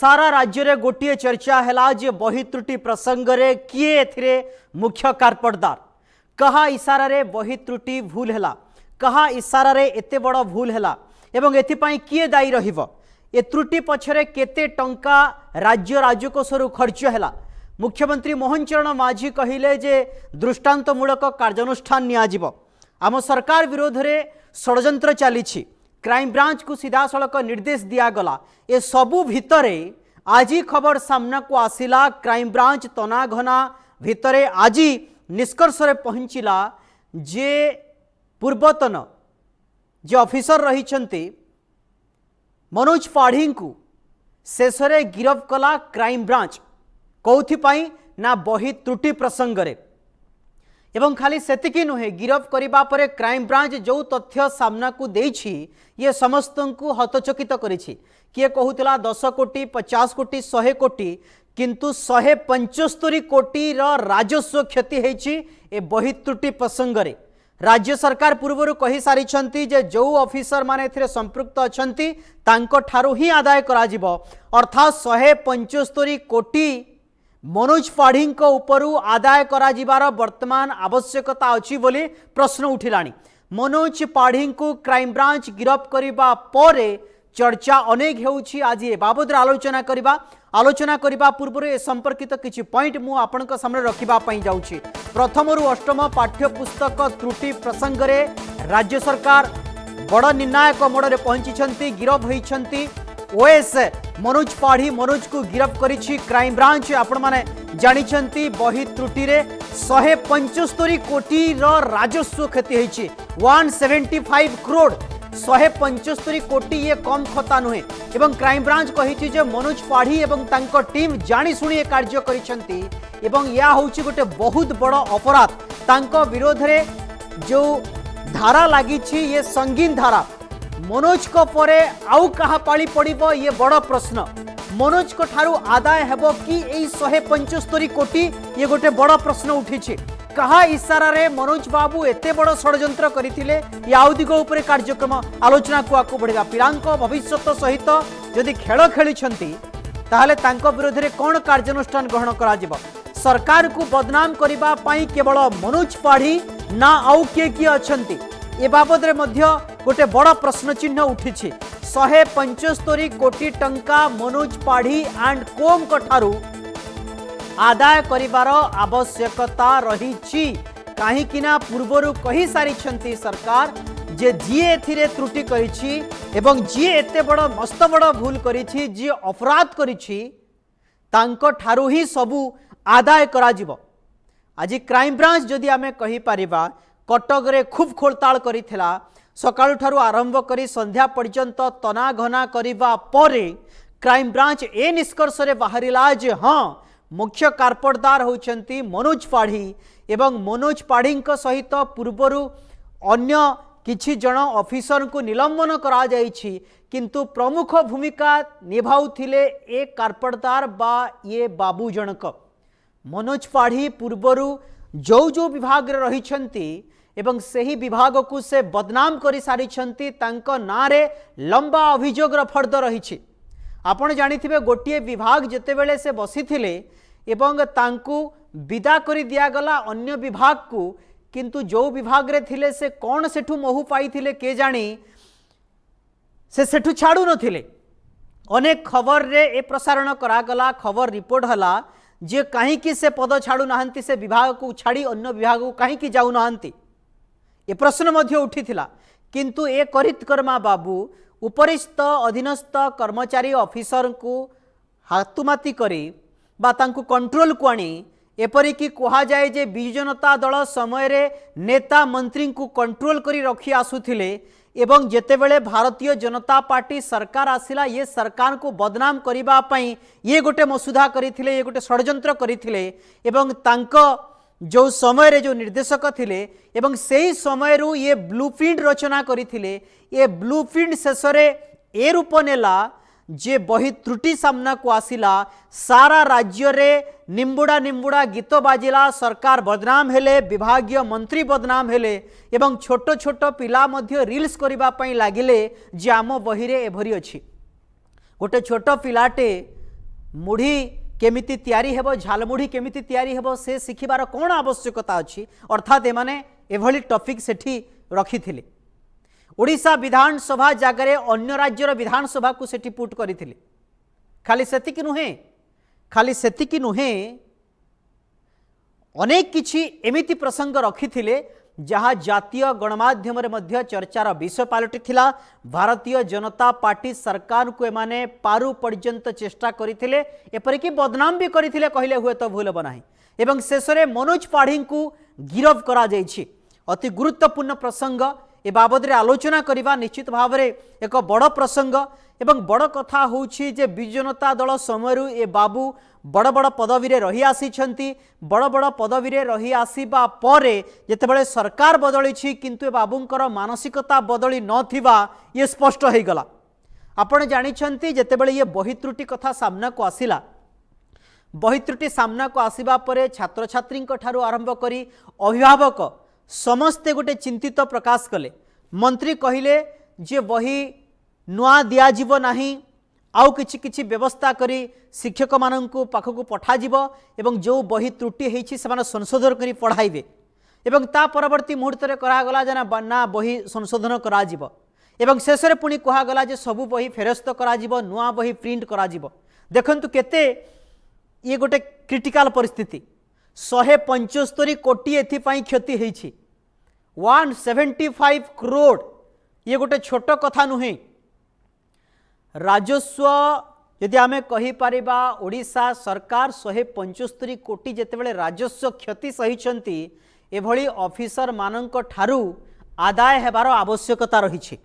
सारा राज्य रे गोटे चर्चा है जे बही त्रुटि प्रसंग रे किए एथिरे मुख्य कारपटदार कहा इशारा रे बही त्रुटि भूल है कहा इशारा रे एते बड़ भूल है एवं एथिपाई किए दायी रहिबो ए त्रुटि पछरे केते टंका राज्य राजकोषरु खर्च है। मुख्यमंत्री मोहन चरण माझी कहिले जे दृष्टांतमूलक कार्यानुष्ठान नियाजिबो। आम सरकार विरोध में षड्यंत्र चली क्राइम ब्रांच को सीधा सड़क निर्देश दिगला। ए सबू भितरे आज खबर सामना को आसिला क्राइम ब्रांच तनाघना भितरे आज निष्कर्ष पहुंचला जे पूर्वतन जे ऑफिसर रही मनोज पाढ़ी को शेष गिरफ कला क्राइम ब्रांच कौथिपाई ना बही त्रुटि प्रसंग रे। एवं खाली सेतिकी नुहे गिरफ करबा परे क्राइम ब्रांच जो तथ्य सामना को देछि ये समस्त को हतचकित करिछि। किए कहूतला 10 कोटी 50 कोटी 100 कोटी किंतु 175 कोटी राजस्व क्षति हेछि ए बही त्रुटि प्रसंग रे। राज्य सरकार पूर्व कही सारी जे जो ऑफिसर माने एथिरे संपृक्त अछंती तांको ठारू ही आदाय करा जिवो अर्थात 175 कोटी मनोज पाढ़ी उपरू आदाय करा जिबार वर्तमान आवश्यकता अछि बोली प्रश्न उठिलानी। मनोज पाढ़ी को क्राइम ब्रांच गिरफ करिबा परे चर्चा अनेक हेउछि। आज ए बाबद आलोचना करिबा पूर्व ए संपर्कित किछि पॉइंट मु आपनक सामने रखिबा पई जाउछि। प्रथम रु अष्टम पाठ्यपुस्तक त्रुटि प्रसंग रे राज्य सरकार बड़ निर्णायक मोड़ पहुंची गिरफ होइछंती ओएस मनोज पाढ़ी मनोज को गिरफ करिछि क्राइम ब्रांच। आपण माने जानिछंती बही त्रुटि रे 175 कोटी राजस्व क्षति होइछि 175 करोड़ 175 कोटी ये कम खता नुहे। एवं क्राइम ब्रांच कहिछि जे मनोज पाढ़ी एवं तांको टीम जानी सुनी कार्य करिछंती एवं या होछि गोटे बहुत बड़ अपराध तांको विरोध रे जो धारा लागिछि ये संगीन धारा। मनोज को परे आउ कहा पाली पड़िबो ये बड़ प्रश्न। मनोज को ठारू आदाय हेबो कि एई 175 कोटी ये गोटे बड़ प्रश्न उठिछि। कहा इशारा रे मनोज बाबू एते बड़ षड्यंत्र करिथिले ये आउ दिग उपरे कार्यक्रम आलोचना को आकु बढ़ेगा। पिलांको भविष्यत सहित जदि खेल खेलिछंती ताहले तांको विरोध रे कोन कार्यानुष्ठान ग्रहण करा जिवो। सरकार को बदनाम करिबा पई केवल मनोज पाढ़ी ना आउ किए अछंती ए बाबद रे मध्य गोटे बड़ प्रश्न चिन्ह उठिछि। 175 कोटी टंका मनोज पाढ़ी एंड कोम कठारू आदाय करिबार आवश्यकता रहिछि काहीकिना पूर्वरु कही सारी सरकार जे जीए एथिरे त्रुटि करिछि एवं जीए एते बड़ मस्त बड़ भूल करिछि जी अपराध करिछि तांको ठारू ही सबु आदाय करा जिवो। आज क्राइम ब्रांच जदि आमे कहि परिबा कटक रे खूब खोलताल करिथिला सकाळु ठारू आरंभ करी संध्या पर्यंत तनाघना करिबा परे क्राइम ब्रांच ए निष्कर्ष रे बाहरिला जे हां मुख्य कारपटदार होउछंती मनोज पाढ़ी एवं मनोज पाढ़ी सहित पूर्वरु अन्य किछि जन ऑफिसर को निलंबन करा जाइछि किंतु प्रमुख भूमिका निभाउथिले ए कारपटदार बा ये बाबू जनक। मनोज पाढ़ी पूर्वरु जो विभाग रे रहिछंती एवं सही विभाग को से बदनाम करी सारिछंती तांको नारे लंबा अभियोग फर्द रहिछि। आपण जानिथिबे गोटिए विभाग जेतेबेले से बसिथिले एवं तांकु विदा करी दियागला अन्य विभाग को किंतु जो विभाग रे थिले से कौन सेठु महु पाइथिले के जानी से सेठु छाड़ू नथिले। अनेक खबर रे ए प्रसारण करागला खबर रिपोर्ट हला जे कहीं की से पद छाड़ू नाहंती से विभाग को छाड़ी अन्य विभाग को कहीं की जाऊ नाहंती ए प्रश्न मध्य उठिथिला किंतु ए करित कर्मा बाबू उपरिस्थ अधीनस्थ कर्मचारी ऑफिसर को हाथुमाती करी बा तांकु कंट्रोल को आनी एपरिकी कहा जाए जे बिजु जनता दल समय रे नेता मंत्री को कंट्रोल करी रखी आसुथिले एवं जेतेबेले भारतीय जनता पार्टी सरकार आसिला ये सरकार को बदनाम करिबा पई ये गोटे मसुधा करिथिले ये गोटे षड्यंत्र करिथिले एवं तांको जो समय रे जो निर्देशक थिले एवं सेही समय रु ये ब्लूप्रिंट रचना करिथिले ये ब्लूप्रिंट शेषरे ए रूप नेला जे बही त्रुटि सामना को आसिला सारा राज्य रे निम्बुड़ा निम्बुड़ा गीत बाजिला सरकार बदनाम हेले विभागीय मंत्री बदनाम हेले एवं छोट छोट पिला मध्य रील्स करिबा पई लागिले जे आम बही रे एभरी अछि। गोटे छोट पिलाटे मुढ़ी केमिति तैयारी हेबो झालमुढ़ी केमिति तैयारी हेबो से शिखिबार कौन आवश्यकता अछि अर्थात एमाने एभली टॉपिक सेठी रखिथिले ओडिशा विधानसभा जगह अन्य राज्यर विधानसभा को सेठी पुट करिथिले खाली सेतिकी नुहे अनेक किछि एमिति प्रसंग रखिथिले जहाँ जातीय गणमाध्यम रे मध्य चर्चार विषय पलटि थिला। भारतीय जनता पार्टी सरकार को एमाने पारु पर्यंत चेष्टा करथिले एपरिकी बदनाम भी करथिले कहले हुए तो भूल बनाही एवं शेष में मनोज पाढ़ी को गिरफ करा जायछि। अति गुरुत्वपूर्ण प्रसंग ए बाबद रे आलोचना करबा निश्चित भाव में एक बड़ प्रसंग एवं बड़ कथा होछि जे बिजु जनता दल समय ए बाबू बड़ बड़ पदवी रे रही आसी बड़ बड़ पदवी रे रही आसीबा परे जेतेबेले सरकार बदली किंतु ए बाबूंकर मानसिकता बदली नथिबा ये स्पष्ट हो गला। आपण जानिछंती जेतेबेले ये बही त्रुटि कथा सामना को आसिला बही त्रुटि सामना को आसीबा परे छात्र छात्री ठारू आरंभ करी अभिभावक समस्ते गोटे चिंतित प्रकाश कले। मंत्री कहिले जे बही नुआ दियाजिब नाही आउ किछि किछि व्यवस्था करी शिक्षक माननकु पाखकु पठाजिबो एवं जो बही त्रुटि हेछि सेमान संशोधन करी पढ़ाइबे एवं ता परवर्ती मुहूर्त रे करा गला जना ना बही संशोधन करा जिवो एवं शेष रे पुनी कहा गला जे सबु बही फेरस्त करा जिवो नुआ बही प्रिंट करा जिवो। देखंतु केते ये गोटे क्रिटिकल परिस्थिति 175 कोटी एथि पई क्षति हेछि 175 करोड़ ये गोटे छोट कथा नुहे। राजस्व यदि आमे कहि परिबा ओडिशा सरकार 175 कोटी जेतेबेले राजस्व क्षति सहिछंती एभली ऑफिसर मानक ठारू आदाय हेबार आवश्यकता रहिछि।